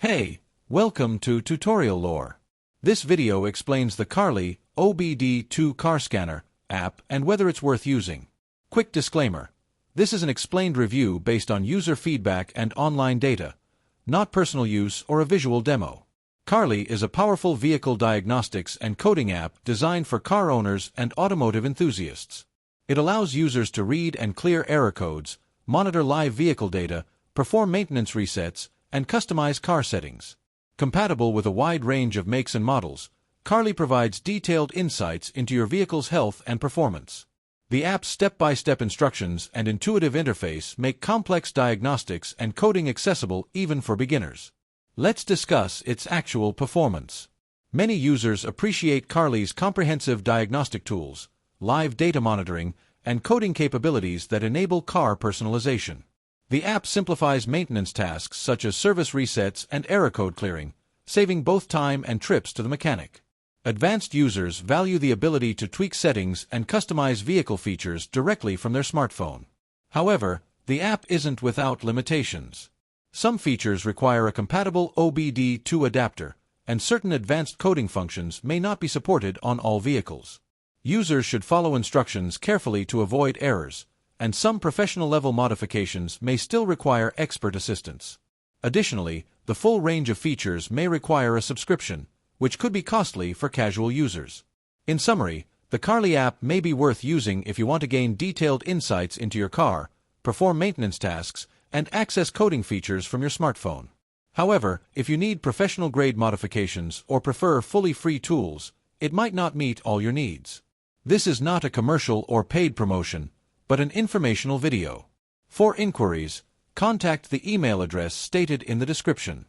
Hey, welcome to Tutorial Lore. This video explains the Carly OBD2 Car Scanner app and whether it's worth using. Quick disclaimer. This is an explained review based on user feedback and online data, not personal use or a visual demo. Carly is a powerful vehicle diagnostics and coding app designed for car owners and automotive enthusiasts. It allows users to read and clear error codes, monitor live vehicle data, perform maintenance resets, and customize car settings. Compatible with a wide range of makes and models, Carly provides detailed insights into your vehicle's health and performance. The app's step-by-step instructions and intuitive interface make complex diagnostics and coding accessible even for beginners. Let's discuss its actual performance. Many users appreciate Carly's comprehensive diagnostic tools, live data monitoring, and coding capabilities that enable car personalization. The app simplifies maintenance tasks such as service resets and error code clearing, saving both time and trips to the mechanic. Advanced users value the ability to tweak settings and customize vehicle features directly from their smartphone. However, the app isn't without limitations. Some features require a compatible OBD2 adapter, and certain advanced coding functions may not be supported on all vehicles. Users should follow instructions carefully to avoid errors, and some professional-level modifications may still require expert assistance. Additionally, the full range of features may require a subscription, which could be costly for casual users. In summary, the Carly app may be worth using if you want to gain detailed insights into your car, perform maintenance tasks, and access coding features from your smartphone. However, if you need professional-grade modifications or prefer fully free tools, it might not meet all your needs. This is not a commercial or paid promotion, but an informational video. For inquiries, contact the email address stated in the description.